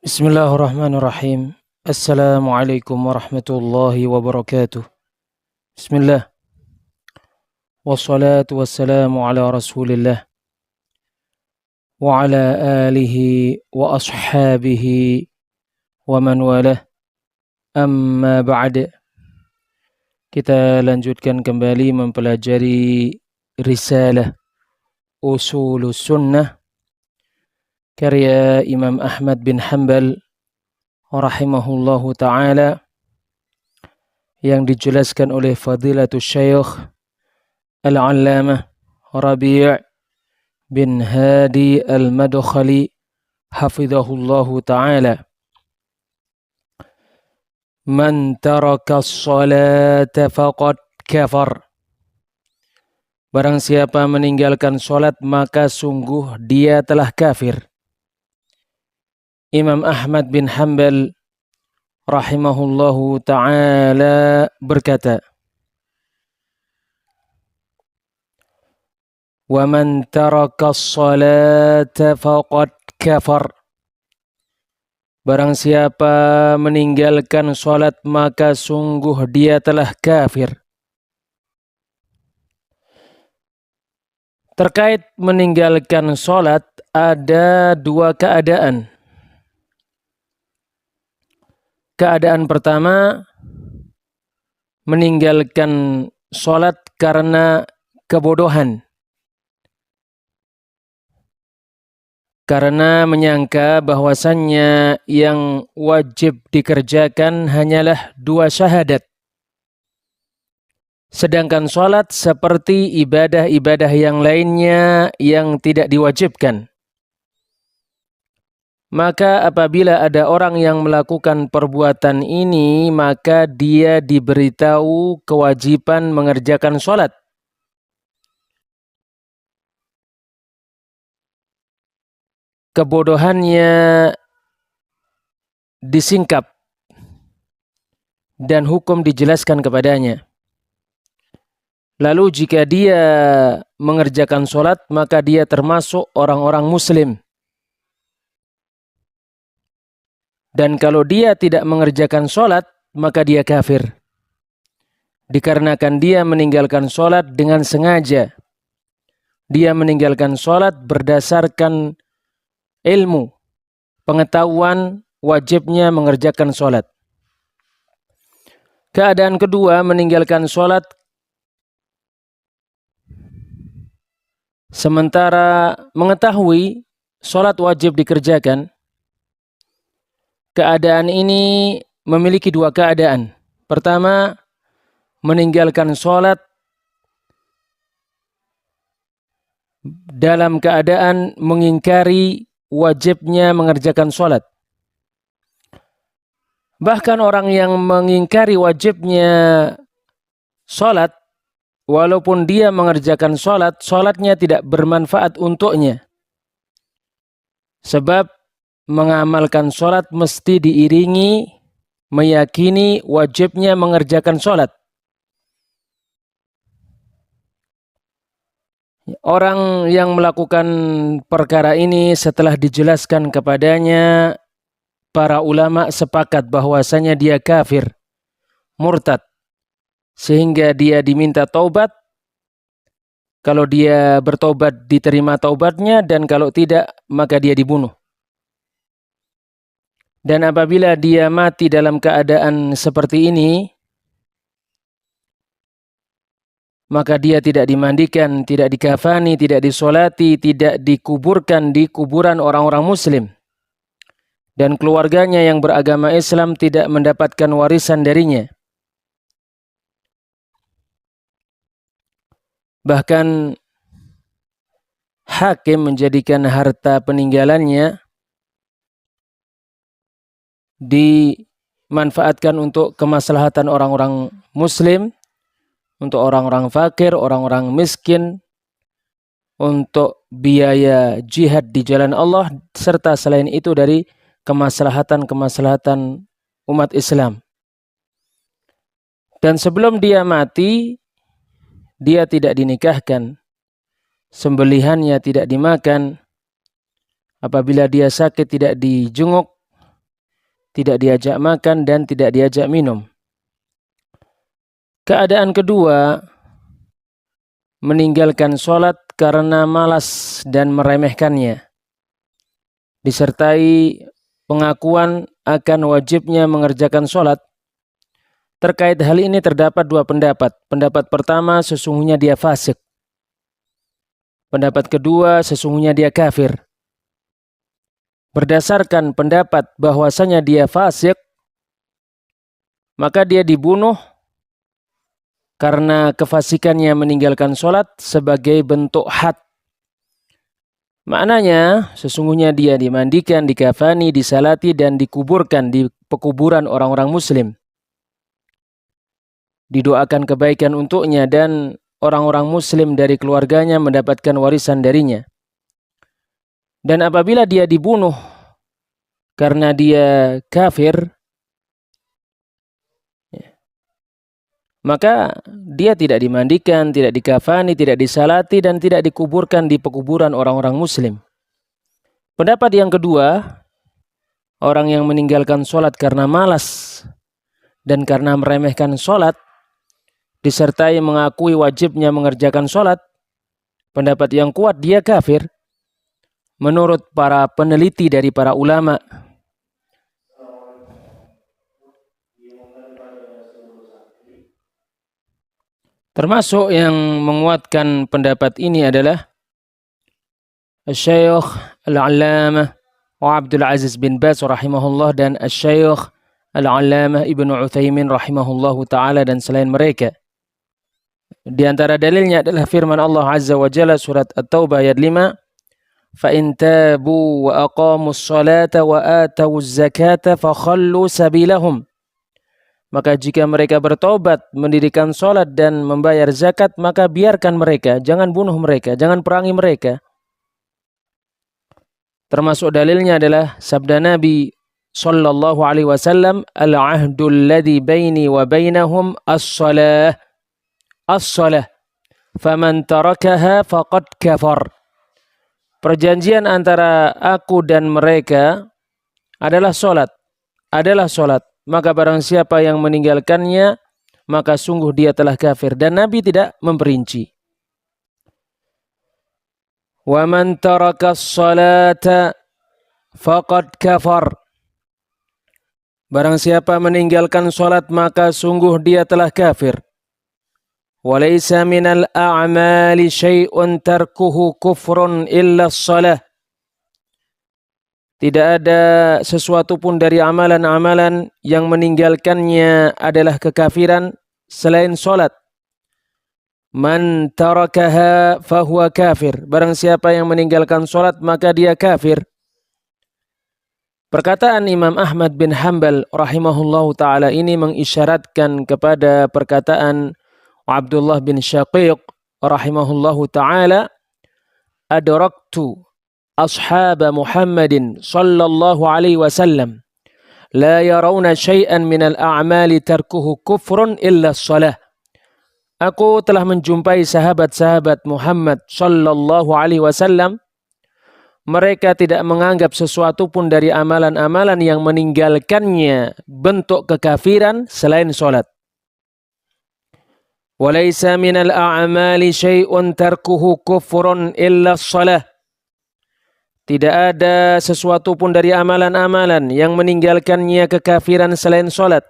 Bismillahirrahmanirrahim. Assalamualaikum warahmatullahi wabarakatuh. Bismillah. Wassalatu wassalamu ala rasulillah. Wa ala alihi wa ashabihi wa man walah. Amma ba'd. Kita lanjutkan kembali mempelajari risalah Ushulus Sunnah karya Imam Ahmad bin Hanbal rahimahullahu ta'ala yang dijelaskan oleh Fadilatul Syekh Al-Allamah Rabi' bin Hadi Al-Madkhali hafizahullahu ta'ala. Man taraka as-salata faqad kafar. Barang siapa meninggalkan salat maka sungguh dia telah kafir. Imam Ahmad bin Hanbal rahimahullahu ta'ala berkata, wa man taraka as-salata faqad kafar. Barang siapa meninggalkan salat maka sungguh dia telah kafir. Terkait meninggalkan salat ada dua keadaan. Keadaan pertama, meninggalkan salat karena kebodohan. Karena menyangka bahwasannya yang wajib dikerjakan hanyalah dua syahadat. Sedangkan salat seperti ibadah-ibadah yang lainnya yang tidak diwajibkan. Maka apabila ada orang yang melakukan perbuatan ini, maka dia diberitahu kewajiban mengerjakan salat. Kebodohannya disingkap dan hukum dijelaskan kepadanya. Lalu jika dia mengerjakan salat, maka dia termasuk orang-orang muslim. Dan kalau dia tidak mengerjakan salat, maka dia kafir. Dikarenakan dia meninggalkan salat dengan sengaja. Dia meninggalkan salat berdasarkan ilmu, pengetahuan wajibnya mengerjakan salat. Keadaan kedua, meninggalkan salat sementara mengetahui salat wajib dikerjakan. Keadaan ini memiliki dua keadaan. Pertama, meninggalkan salat dalam keadaan mengingkari wajibnya mengerjakan salat. Bahkan orang yang mengingkari wajibnya salat, walaupun dia mengerjakan salat, salatnya tidak bermanfaat untuknya. Sebab mengamalkan salat mesti diiringi meyakini wajibnya mengerjakan salat. Orang yang melakukan perkara ini setelah dijelaskan kepadanya, para ulama sepakat bahwasanya dia kafir, murtad, sehingga dia diminta taubat. Kalau dia bertobat diterima taubatnya, dan kalau tidak maka dia dibunuh. Dan apabila dia mati dalam keadaan seperti ini, maka dia tidak dimandikan, tidak dikafani, tidak disolati, tidak dikuburkan di kuburan orang-orang muslim. Dan keluarganya yang beragama Islam tidak mendapatkan warisan darinya. Bahkan hakim menjadikan harta peninggalannya dimanfaatkan untuk kemaslahatan orang-orang muslim, untuk orang-orang fakir, orang-orang miskin, untuk biaya jihad di jalan Allah, serta selain itu dari kemaslahatan-kemaslahatan umat Islam. Dan sebelum dia mati, dia tidak dinikahkan, sembelihannya tidak dimakan, apabila dia sakit tidak dijenguk, tidak diajak makan dan tidak diajak minum. Keadaan kedua, meninggalkan sholat karena malas dan meremehkannya, disertai pengakuan akan wajibnya mengerjakan sholat. Terkait hal ini terdapat dua pendapat. Pendapat pertama, sesungguhnya dia fasik. Pendapat kedua, sesungguhnya dia kafir. Berdasarkan pendapat bahwasanya dia fasik, maka dia dibunuh karena kefasikannya meninggalkan sholat sebagai bentuk had. Maknanya, sesungguhnya dia dimandikan, dikafani, disalati, dan dikuburkan di pekuburan orang-orang muslim. Didoakan kebaikan untuknya dan orang-orang muslim dari keluarganya mendapatkan warisan darinya. Dan apabila dia dibunuh karena dia kafir, maka dia tidak dimandikan, tidak dikafani, tidak disalati, dan tidak dikuburkan di pekuburan orang-orang muslim. Pendapat yang kedua, orang yang meninggalkan sholat karena malas dan karena meremehkan sholat, disertai mengakui wajibnya mengerjakan sholat, pendapat yang kuat dia kafir. Menurut para peneliti dari para ulama, termasuk yang menguatkan pendapat ini adalah Syekh Al-Allamah Abdul Aziz bin Baz rahimahullah dan Syekh Al-Allamah Ibnu Utsaimin rahimahullahu taala dan selain mereka. Di antara dalilnya adalah firman Allah Azza wa Jalla surat At-Taubah ayat 5, فَإِن تَابُوا وَأَقَامُوا الصَّلَاةَ وَآتَوُا الزَّكَاةَ فَخَلُّوا سَبِيلَهُمْ. Maka jika mereka bertobat, mendirikan sholat dan membayar zakat, maka biarkan mereka, jangan bunuh mereka, jangan perangi mereka. Termasuk dalilnya adalah sabda Nabi sallallahu alaihi wasallam, al-ahdul ladzi baini wa bainahum as-shalah. As-shalah. Faman tarakaha faqad kafar. Perjanjian antara aku dan mereka adalah sholat. Adalah sholat. Maka barang siapa yang meninggalkannya, maka sungguh dia telah kafir. Dan Nabi tidak memperinci. Wa man taraka as-salata faqad kafar. Barang siapa meninggalkan sholat, maka sungguh dia telah kafir. Wa laysa minal a'mali syai'un tarkuhu kufrun illa as-salah. Tidak ada sesuatu pun dari amalan-amalan yang meninggalkannya adalah kekafiran selain sholat. Man tarakaha fahuwa kafir. Barang siapa yang meninggalkan sholat, maka dia kafir. Perkataan Imam Ahmad bin Hanbal rahimahullahu ta'ala ini mengisyaratkan kepada perkataan Abdullah bin Syaqiq rahimahullahu ta'ala, adraktu ashab Muhammadin sallallahu alaihi wasallam la yarawna syai'an minal a'mali tarkuhu kufrun illa shalah. Aku telah menjumpai sahabat-sahabat Muhammad sallallahu alaihi wasallam, mereka tidak menganggap sesuatu pun dari amalan-amalan yang meninggalkannya bentuk kekafiran selain salat. Walaysa minal a'mali syai'un tarkuhu kufrun illa shalah. Tidak ada sesuatu pun dari amalan-amalan yang meninggalkannya kekafiran selain salat.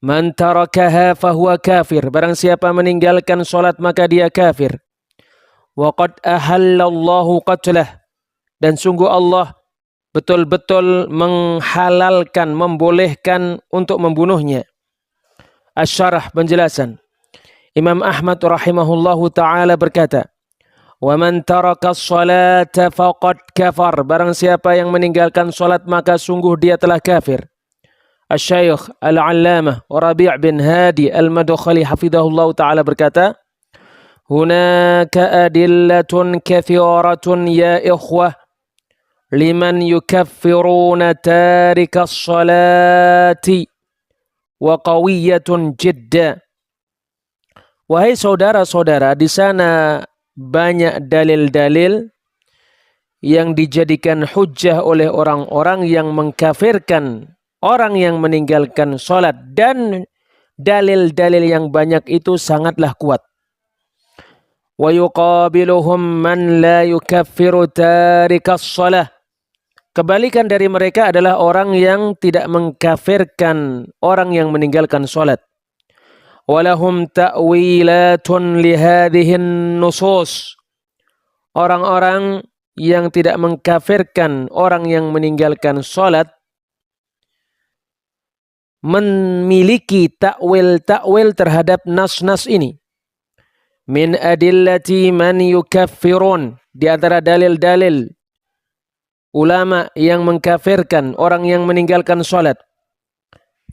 Man tarakaha fahuwa kafir. Barang siapa meninggalkan salat maka dia kafir. Wa qad ahallallahu qatlah. Dan sungguh Allah betul-betul menghalalkan, membolehkan untuk membunuhnya. Asy-syarah, penjelasan. Imam Ahmad rahimahullahu ta'ala berkata, wa man taraka as-salata faqad kafar. Barang siapa yang meninggalkan salat maka sungguh dia telah kafir. Asy-Syaikh Al-Allamah Rabi' bin Hadi Al-Madkhali hafizahullahu ta'ala berkata, hunaka adillatun kathiratun ya ikhwah liman yukaffiruna tarika as-salati wa qawiyatun jidda. Wahai saudara-saudara, di sana banyak dalil-dalil yang dijadikan hujjah oleh orang-orang yang mengkafirkan orang yang meninggalkan salat, dan dalil-dalil yang banyak itu sangatlah kuat. Wa yuqabiluhum man la yukaffiru tarikas salah. Kebalikan dari mereka adalah orang yang tidak mengkafirkan orang yang meninggalkan salat. Walahum ta'wilatun lihadhihin nusus. Orang-orang yang tidak mengkafirkan orang yang meninggalkan salat memiliki takwil terhadap nas-nas ini. Min adillati man yukaffirun, di antara dalil-dalil ulama yang mengkafirkan orang yang meninggalkan salat.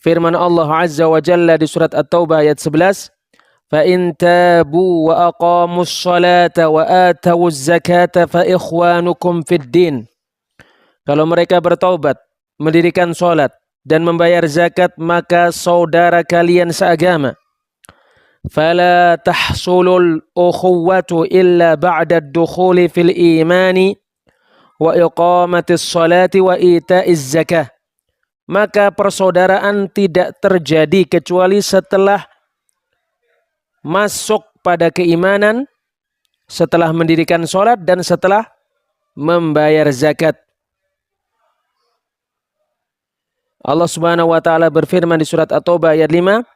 Firman Allah Azza wa Jalla di surat At-Taubah ayat 11, fa in tabu wa aqamus salata wa atawuz zakata fa ikhwanukum fid din. Kalau mereka bertaubat, mendirikan salat dan membayar zakat, maka saudara kalian seagama. Fala tahsulul ukhuwatu illa ba'da ad-dukhuli fil imani wa iqamatis salati wa ita'iz zakah. Maka persaudaraan tidak terjadi kecuali setelah masuk pada keimanan, setelah mendirikan salat dan setelah membayar zakat. Allah Subhanahu wa taala berfirman di surat At-Taubah ayat 5,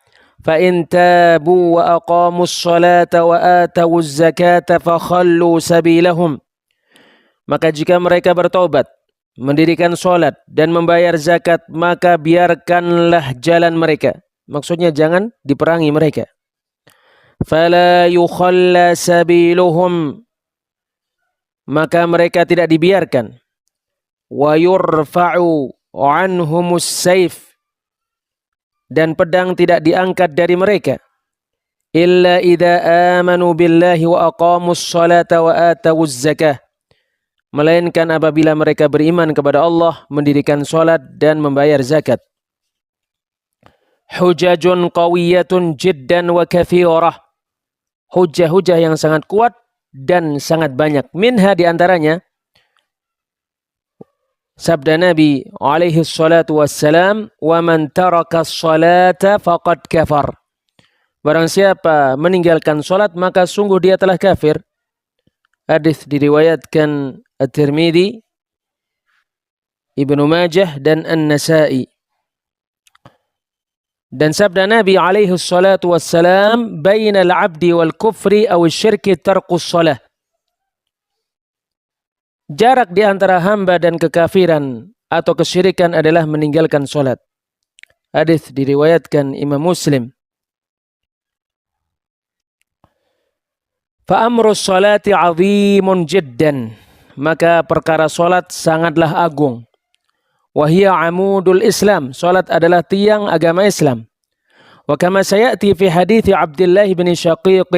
fa in tabu wa aqamus salata wa atawuz zakata fakhallu sabilahum. Maka jika mereka bertaubat, mendirikan salat dan membayar zakat, maka biarkanlah jalan mereka. Maksudnya jangan diperangi mereka. Fala yukhalla sabiluhum, maka mereka tidak dibiarkan. Wa yurfa'u anhumus saif, dan pedang tidak diangkat dari mereka. Illa idza amanu billahi wa aqamus salata wa atawuz zakah, melainkan apabila mereka beriman kepada Allah, mendirikan salat dan membayar zakat. Hujajun qawiyatun jiddan wa kathirah, hujah-hujah yang sangat kuat dan sangat banyak. Minha, di antaranya sabda Nabi alaihi salatu wassalam, wa man taraka salata faqad kafar. Barang siapa meninggalkan salat, maka sungguh dia telah kafir. Hadis diriwayatkan At-Tirmidzi, Ibnu Majah dan An-Nasa'i. Dan sabda Nabi alaihi salatu wassalam, bainal abdi wal kufri aw syirki tarkus salah. Jarak di antara hamba dan kekafiran atau kesyirikan adalah meninggalkan salat. Hadis diriwayatkan Imam Muslim. Fa amrus salati 'azimun jiddan, maka perkara salat sangatlah agung. Wa hiya 'amudul Islam, salat adalah tiang agama Islam. Wa kama sayati fi hadits Abdullah bin Syaqiq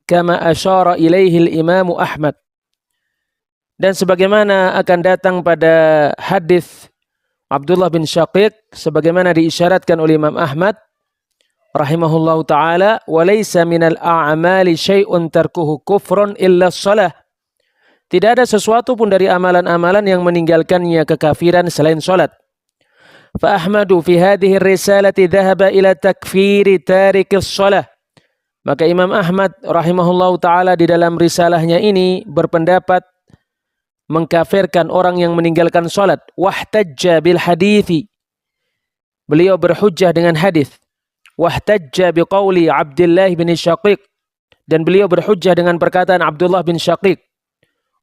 kama asyara ilaihi al-Imam Ahmad. Dan sebagaimana akan datang pada hadis Abdullah bin Syaqiq, sebagaimana diisyaratkan oleh Imam Ahmad rahimahullahu ta'ala, walaysa minal a'mali syai'un tarkuhu kufrun illa shalah. Tidak ada sesuatu pun dari amalan-amalan yang meninggalkannya kekafiran selain salat. Fa Ahmadu fi hadhihi risalati dhahaba ila takfiri tarikis shalah. Maka Imam Ahmad rahimahullahu ta'ala di dalam risalahnya ini berpendapat mengkafirkan orang yang meninggalkan salat. Wahtajja bil hadithi, beliau berhujjah dengan hadis. Wahtajja biqauli Abdullah bin Syaqiq, dan beliau berhujjah dengan perkataan Abdullah bin Syaqiq.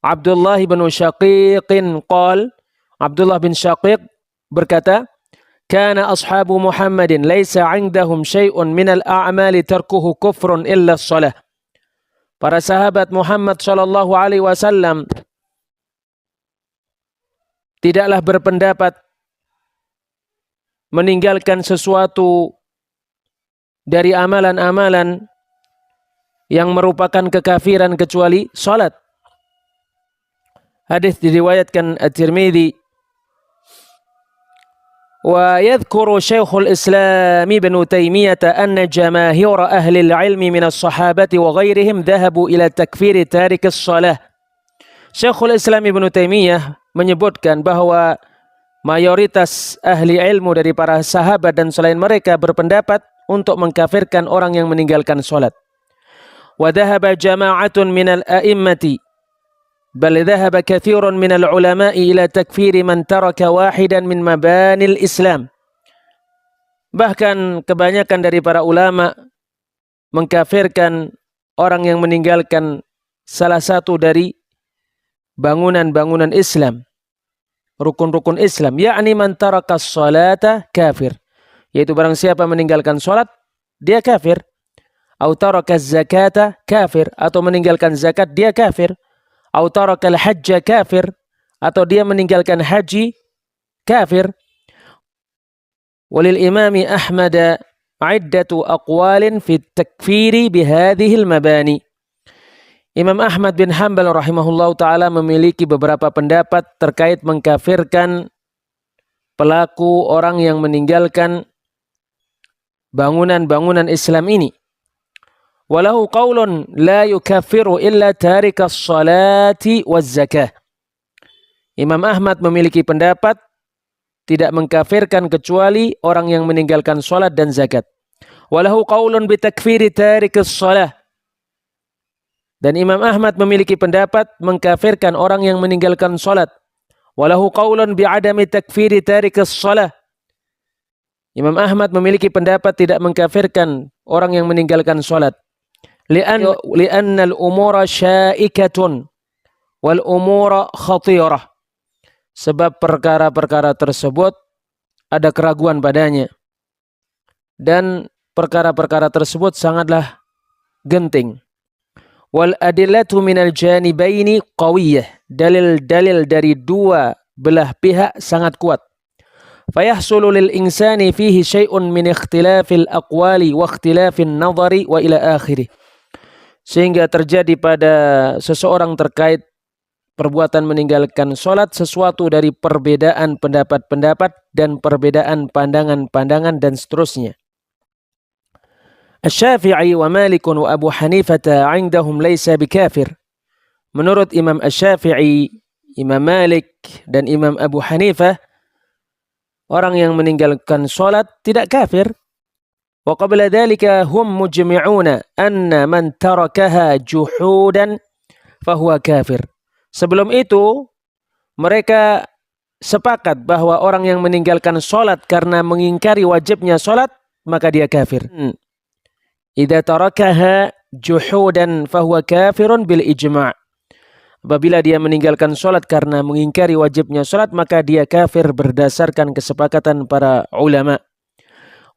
Abdullah bin Syaqiqin qal, Abdullah bin Syaqiq berkata, kana ashabu Muhammadin laisa 'indahum syai'un minal a'mali tarkuhu kufrun illa shalah. Para sahabat Muhammad sallallahu alaihi wasallam tidaklah berpendapat meninggalkan sesuatu dari amalan-amalan yang merupakan kekafiran kecuali salat. Hadis diriwayatkan At-Tirmidzi. Wa yadhkuru Syekhul Islam Ibnu Taimiyah anna jamaahir ahli al-'ilmi min as-sahabati wa ghairihim dhahabu ila takfiri tarikis shalah. Syekhul Islam Ibnu Taimiyah menyebutkan bahwa mayoritas ahli ilmu dari para sahabat dan selain mereka berpendapat untuk mengkafirkan orang yang meninggalkan sholat. Wa dhahaba jama'atun minal a'immati bal dhahaba kathirun minal ulama'i ila takfiri man taraka wahidan min mabanil Islam. Bahkan kebanyakan dari para ulama mengkafirkan orang yang meninggalkan salah satu dari bangunan-bangunan Islam, rukun-rukun Islam, yakni man taraka sholata kafir, yaitu barang siapa meninggalkan sholat dia kafir, au taraka zakata kafir, atau meninggalkan zakat dia kafir, au taraka al-hajja kafir, atau dia meninggalkan haji kafir. Walil imami Ahmad iddatu aqwalin fi takfiri bihadhil mabani. Imam Ahmad bin Hanbal rahimahullah ta'ala memiliki beberapa pendapat terkait mengkafirkan pelaku orang yang meninggalkan bangunan-bangunan Islam ini. Walahu qaulun la yukaffiru illa tarikas salati waz zakah. Imam Ahmad memiliki pendapat tidak mengkafirkan kecuali orang yang meninggalkan salat dan zakat. Walahu qaulun bitakfiri tarikas salah. Dan Imam Ahmad memiliki pendapat mengkafirkan orang yang meninggalkan salat. Walahu qaulun bi'adami takfiri tarikas salah. Imam Ahmad memiliki pendapat tidak mengkafirkan orang yang meninggalkan salat. Li'anna al-umura sya'ikatun wal umura khatirah. Sebab perkara-perkara tersebut ada keraguan padanya. Dan perkara-perkara tersebut sangatlah genting. Wal adillatu minal janibaini qawiyah. Dalil-dalil dari dua belah pihak sangat kuat. Fayahsulu lil insani fihi syai'un min ikhtilafil aqwali wa ikhtilafin nadhari wa ila akhirih. Sehingga terjadi pada seseorang terkait perbuatan meninggalkan sholat sesuatu dari perbedaan pendapat-pendapat dan perbedaan pandangan-pandangan dan seterusnya. Asy-Syafi'i wa Malik wa Abu Hanifah 'indahum laysa bikafir. Menurut Imam Asy-Syafi'i, Imam Malik dan Imam Abu Hanifah, orang yang meninggalkan sholat tidak kafir. Wa qabla dhalika hum mujmi'una anna man tarakaha juhudan fahuwa kafir. Sebelum itu, mereka sepakat bahwa orang yang meninggalkan sholat karena mengingkari wajibnya sholat, maka dia kafir. Idza tarakaha juhudan fahuwa kafirun bil ijma'. Apabila dia meninggalkan sholat karena mengingkari wajibnya sholat, maka dia kafir berdasarkan kesepakatan para ulama.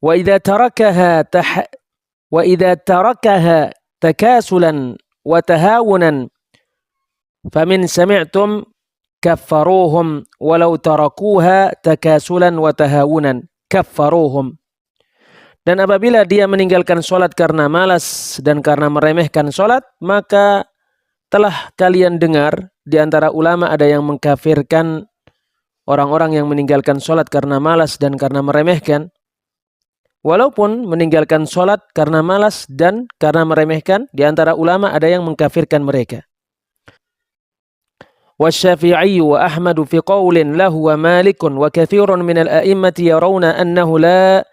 Wa idza tarakaha takasulan wa tahawunan famin sami'tum kaffaruhum walau tarakuha takasulan wa tahawunan kaffaruhum. Dan apabila dia meninggalkan sholat karena malas dan karena meremehkan sholat, maka telah kalian dengar di antara ulama ada yang mengkafirkan orang-orang yang meninggalkan sholat karena malas dan karena meremehkan. Walaupun meninggalkan sholat karena malas dan karena meremehkan, di antara ulama ada yang mengkafirkan mereka. والشافعي وأحمد في قول له ومالك وكثير من الأئمة يرون أنه لا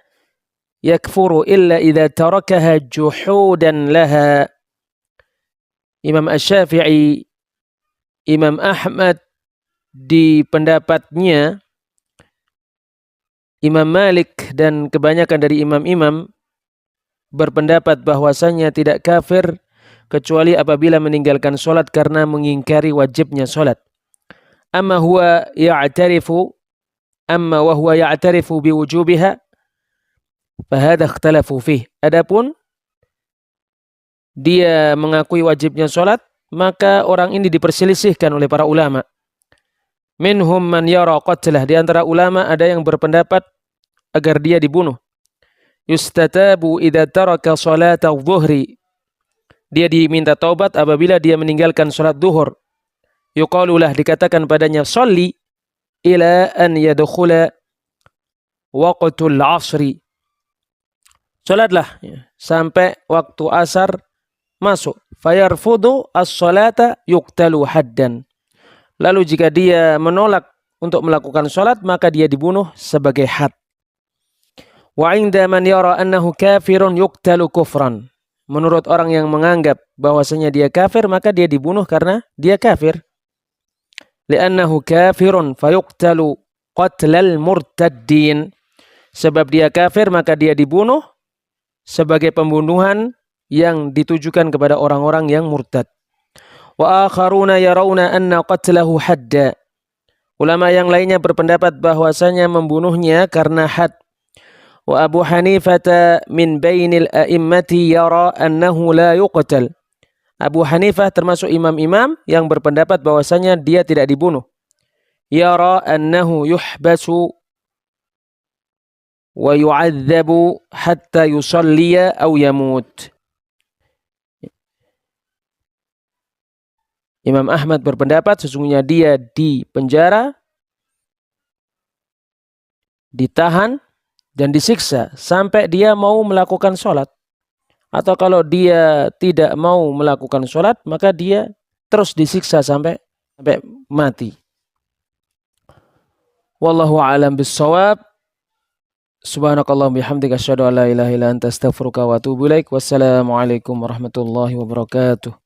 يكفر إلا إذا تركها جحودا لها. Imam Asy-Syafi'i, Imam Ahmad di pendapatnya, Imam Malik dan kebanyakan dari imam-imam berpendapat bahwasanya tidak kafir kecuali apabila meninggalkan sholat karena mengingkari wajibnya sholat. Amma wa huwa ya'tarifu biwujubiha fahadha ikhtalafu fih. Adapun dia mengakui wajibnya sholat, maka orang ini diperselisihkan oleh para ulama. Minhum man yara qatlah, di antara ulama ada yang berpendapat agar dia dibunuh. Yustatabu idza taraka salata adh-dhuhri, dia diminta taubat apabila dia meninggalkan salat zuhur. Yuqalulah, dikatakan padanya, sholli ila an yadkhula waqtul asri. Salatlah sampai waktu asar masuk. Fayarfudu as-salata yuqtalu haddan. Lalu jika dia menolak untuk melakukan sholat, maka dia dibunuh sebagai had. Wa 'inda man yara annahu kafirun yuqtalu kufran. Menurut orang yang menganggap bahwasanya dia kafir, maka dia dibunuh karena dia kafir. Li'annahu kafirun fayuqtalu qatlal murtaddin. Sebab dia kafir, maka dia dibunuh sebagai pembunuhan yang ditujukan kepada orang-orang yang murtad. Wa akharuna yarawna anna qatlahu hadda. Ulama yang lainnya berpendapat bahwasanya membunuhnya karena had. Wa Abu Hanifah min bainil a'immati yara annahu la yuqtal. Abu Hanifah termasuk imam-imam yang berpendapat bahwasanya dia tidak dibunuh. Yara annahu yuhbasu wa yu'adzabu hatta yusalliya aw yamut. Imam Ahmad berpendapat sesungguhnya dia dipenjara, ditahan, dan disiksa sampai dia mau melakukan sholat. Atau kalau dia tidak mau melakukan sholat, maka dia terus disiksa sampai mati. Wallahu a'lam bissawab. Subhanakallahumma bihamdika asyhadu an la ilaha illa anta astaghfiruka wa atubu ilaik. Wassalamualaikum warahmatullahi wabarakatuh.